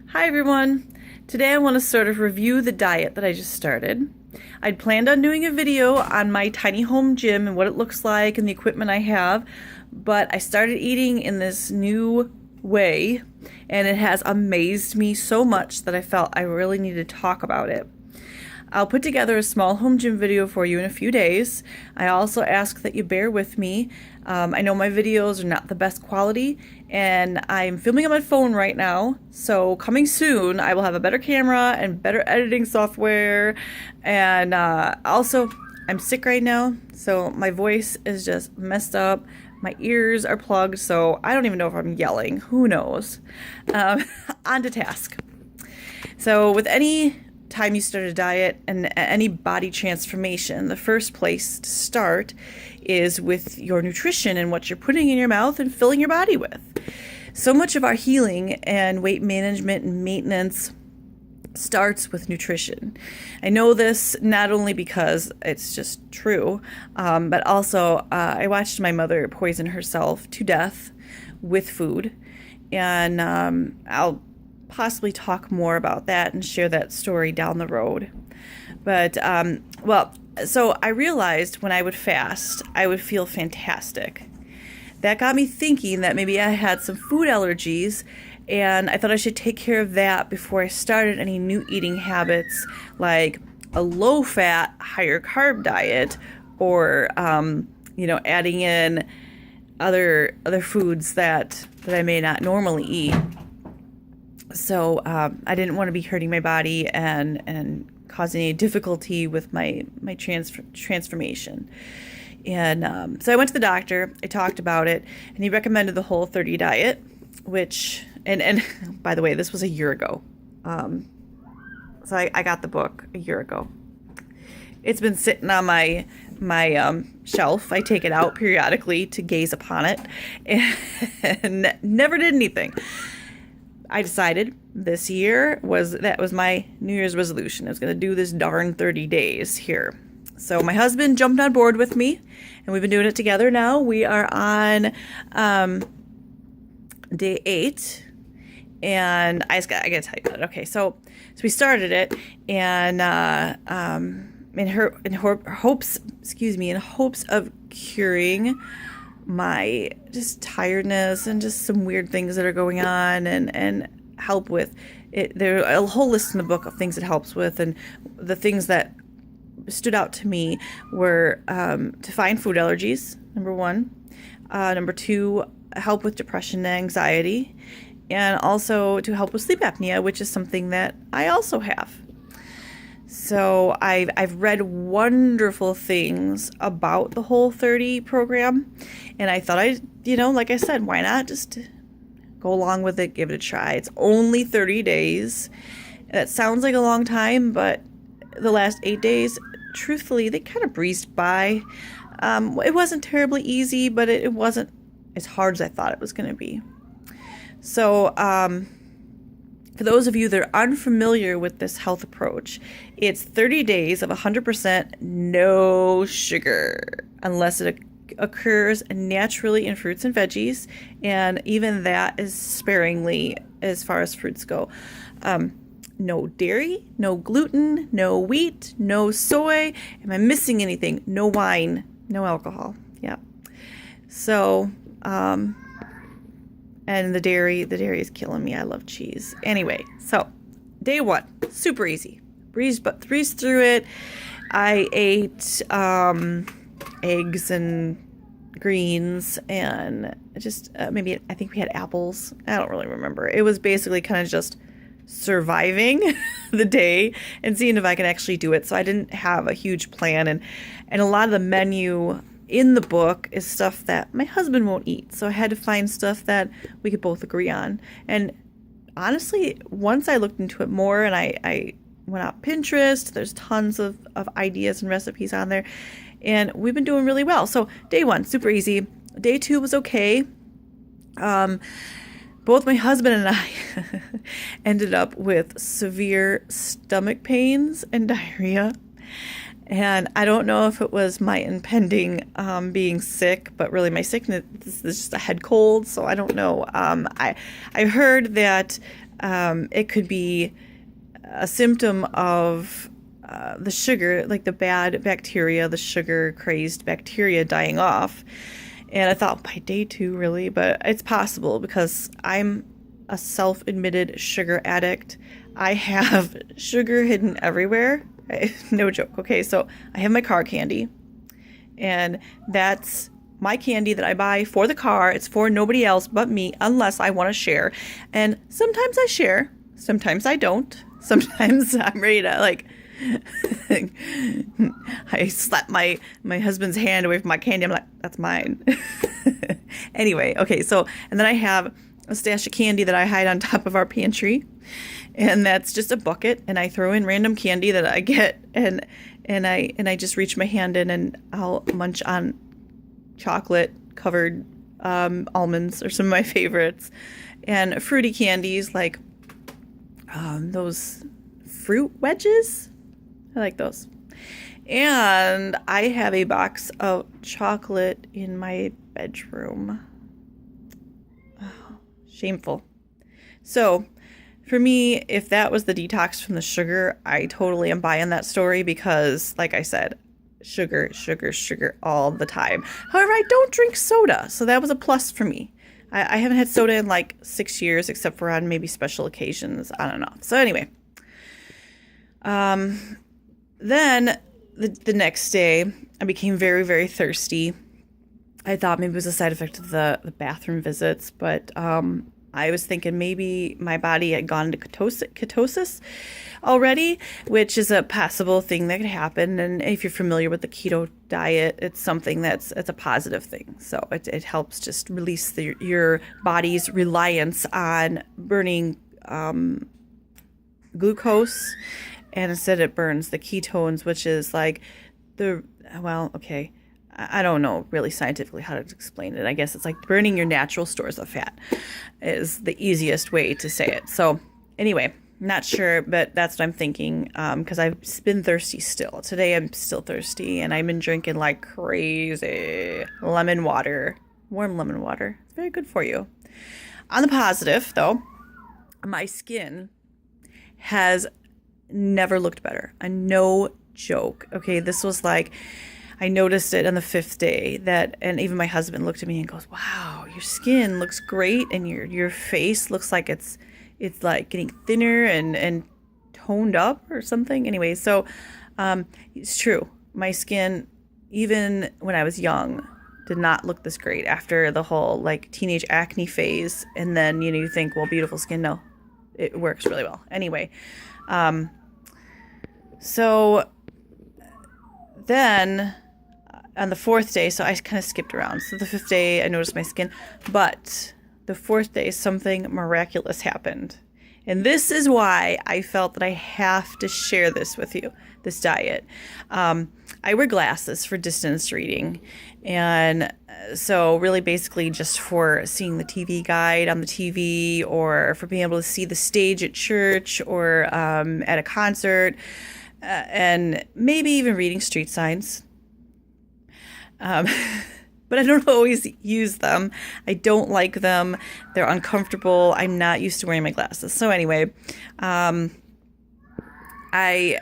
Hi everyone! Today I want to sort of review the diet that I just started. I'd planned on doing a video on my tiny home gym and what it looks like and the equipment I have, but I started eating in this new way and it has amazed me so much that I felt I really needed to talk about it. I'll put together a small home gym video for you in a few days. I also ask that you bear with me. I know my videos are not the best quality and I'm filming on my phone right now, so coming soon I will have a better camera and better editing software, and also I'm sick right now, so my voice is just messed up. My ears are plugged, so I don't even know if I'm yelling. Who knows? On to task. So with any time you start a diet and any body transformation, the first place to start is with your nutrition and what you're putting in your mouth and filling your body with. So much of our healing and weight management and maintenance starts with nutrition. I know this not only because it's just true, but also I watched my mother poison herself to death with food, and I'll possibly talk more about that and share that story down the road. But, so I realized when I would fast, I would feel fantastic. That got me thinking that maybe I had some food allergies, and I thought I should take care of that before I started any new eating habits, like a low-fat, higher-carb diet, or, adding in other foods that I may not normally eat. So I didn't want to be hurting my body and causing any difficulty with my transformation. And so I went to the doctor, I talked about it, and he recommended the Whole30 diet, which, and by the way, this was a year ago. So I got the book a year ago. It's been sitting on my shelf. I take it out periodically to gaze upon it, and never did anything. I decided this year that was my New Year's resolution. I was going to do this darn 30 days here. So my husband jumped on board with me, and we've been doing it together now. We are on day 8, and I got to tell you about it. Okay, so we started it, and in hopes of curing my just tiredness and just some weird things that are going on, and help with it. There are a whole list in the book of things it helps with, and the things that stood out to me were to find food allergies, number 1, number 2, help with depression and anxiety, and also to help with sleep apnea, which is something that I also have. So I've read wonderful things about the Whole30 program, and I thought like I said, why not just go along with it, give it a try. It's only 30 days. That sounds like a long time, but the last 8 days, truthfully, they kind of breezed by. It wasn't terribly easy, but it wasn't as hard as I thought it was going to be. So, for those of you that are unfamiliar with this health approach, it's 30 days of 100% no sugar, unless it occurs naturally in fruits and veggies, and even that is sparingly as far as fruits go. No dairy, no gluten, no wheat, no soy. Am I missing anything? No wine, no alcohol. Yeah. So, and the dairy is killing me. I love cheese. Anyway, so day 1, super easy. Breezed through it. I ate eggs and greens, and just maybe I think we had apples. I don't really remember. It was basically kind of just surviving the day and seeing if I could actually do it. So I didn't have a huge plan, and a lot of the menu in the book is stuff that my husband won't eat. So I had to find stuff that we could both agree on. And honestly, once I looked into it more and I went out Pinterest, there's tons of ideas and recipes on there, and we've been doing really well. So day 1, super easy. Day 2 was okay. Both my husband and I ended up with severe stomach pains and diarrhea. And I don't know if it was my impending being sick, but really my sickness is just a head cold, so I don't know. I heard that It could be a symptom of the sugar, like the bad bacteria, the sugar crazed bacteria dying off. And I thought by day 2, really, but it's possible because I'm a self-admitted sugar addict. I have sugar hidden everywhere. No joke. Okay, so I have my car candy, and that's my candy that I buy for the car. It's for nobody else but me, unless I want to share. And sometimes I share, sometimes I don't. Sometimes I'm ready to like I slap my husband's hand away from my candy. I'm like, that's mine. Anyway, okay, so and then I have a stash of candy that I hide on top of our pantry, and that's just a bucket, and I throw in random candy that I get, and I just reach my hand in and I'll munch on chocolate covered almonds, or some of my favorites, and fruity candies like those fruit wedges. I like those. And I have a box of chocolate in my bedroom. Oh, shameful. So for me, if that was the detox from the sugar, I totally am buying that story because, like I said, sugar, sugar, sugar all the time. However, I don't drink soda, so that was a plus for me. I haven't had soda in like 6 years, except for on maybe special occasions. I don't know. So anyway, then the next day, I became very, very thirsty. I thought maybe it was a side effect of the bathroom visits, but I was thinking maybe my body had gone into ketosis already, which is a possible thing that could happen. And if you're familiar with the keto diet, it's something it's a positive thing. So it helps just release your body's reliance on burning glucose, and instead it burns the ketones, which is like I don't know really scientifically how to explain it. I guess it's like burning your natural stores of fat is the easiest way to say it. So anyway, not sure, but that's what I'm thinking, because I've been thirsty still. Today I'm still thirsty, and I've been drinking like crazy lemon water, warm lemon water. It's very good for you. On the positive, though, my skin has never looked better. No joke. Okay, this was like, I noticed it on the 5th day and even my husband looked at me and goes, "Wow, your skin looks great, and your face looks like it's like getting thinner and toned up or something." Anyway, so it's true. My skin, even when I was young, did not look this great after the whole like teenage acne phase. And then you think, well, beautiful skin. No, it works really well. Anyway, so then on the 4th day, so I kind of skipped around. So the 5th day, I noticed my skin, but the 4th day, something miraculous happened. And this is why I felt that I have to share this with you, this diet. I wear glasses for distance reading. And so really basically just for seeing the TV guide on the TV, or for being able to see the stage at church or at a concert, and maybe even reading street signs. But I don't always use them. I don't like them. They're uncomfortable. I'm not used to wearing my glasses. So anyway, but I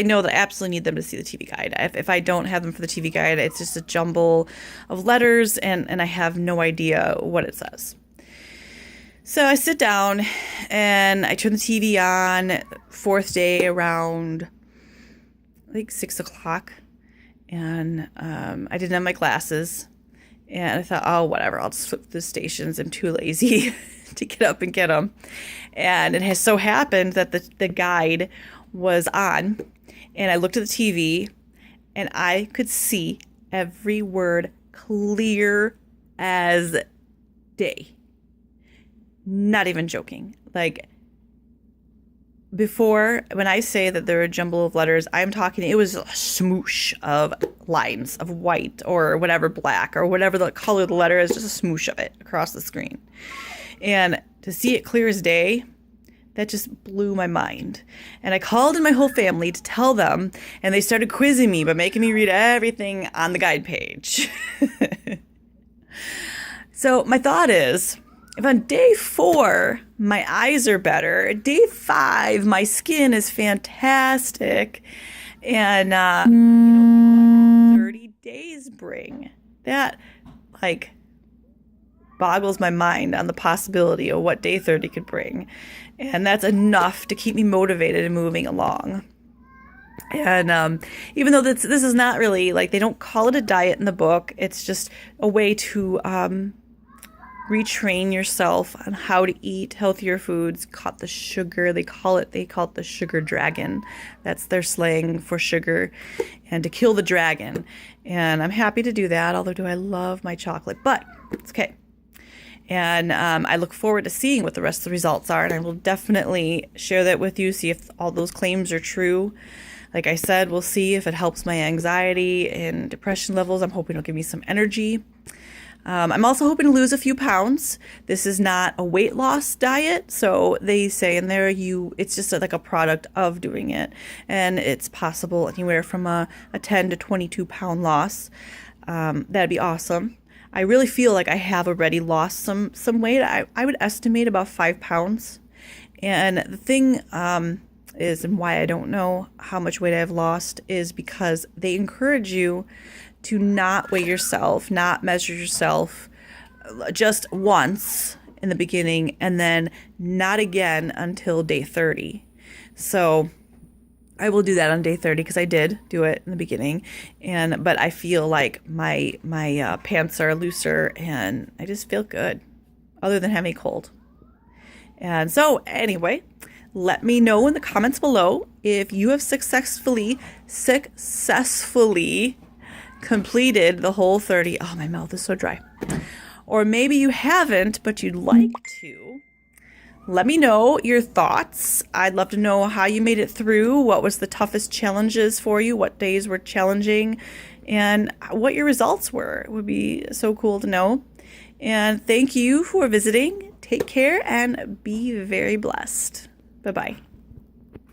know that I absolutely need them to see the TV guide. If I don't have them for the TV guide, it's just a jumble of letters, and I have no idea what it says. So I sit down and I turn the TV on, 4th day around like 6 o'clock. And I didn't have my glasses, and I thought, oh, whatever, I'll just flip the stations. I'm too lazy to get up and get them. And it has so happened that the guide was on, and I looked at the TV, and I could see every word clear as day. Not even joking. Like, before, when I say that there are a jumble of letters, I'm talking, it was a smoosh of lines of white or whatever, black or whatever the color of the letter is, just a smoosh of it across the screen. And to see it clear as day, that just blew my mind. And I called in my whole family to tell them, and they started quizzing me by making me read everything on the guide page. So my thought is, if on day 4 my eyes are better, day 5 my skin is fantastic, and you know, what could 30 days bring? That like boggles my mind on the possibility of what day 30 could bring, and that's enough to keep me motivated and moving along. And even though this is not really, like, they don't call it a diet in the book, it's just a way to retrain yourself on how to eat healthier foods, cut the sugar. They call it the sugar dragon. That's their slang for sugar, and to kill the dragon. And I'm happy to do that, although do I love my chocolate, but it's okay. And I look forward to seeing what the rest of the results are, and I will definitely share that with you, see if all those claims are true. Like I said, we'll see if it helps my anxiety and depression levels. I'm hoping it'll give me some energy. I'm also hoping to lose a few pounds. This is not a weight loss diet, so they say in there it's just like a product of doing it, and it's possible anywhere from a 10 to 22 pound loss. That'd be awesome. I really feel like I have already lost some weight. I would estimate about 5 pounds. And the thing is, and why I don't know how much weight I've lost, is because they encourage you to not weigh yourself, not measure yourself just once in the beginning, and then not again until day 30. So I will do that on day 30 because I did do it in the beginning, but I feel like my pants are looser and I just feel good, other than having a cold. And so anyway, let me know in the comments below if you have successfully completed the whole 30. Oh, my mouth is so dry. Or maybe you haven't, but you'd like to. Let me know your thoughts. I'd love to know how you made it through, what was the toughest challenges for you, what days were challenging, and what your results were. It would be so cool to know. And thank you for visiting. Take care and be very blessed. Bye-bye.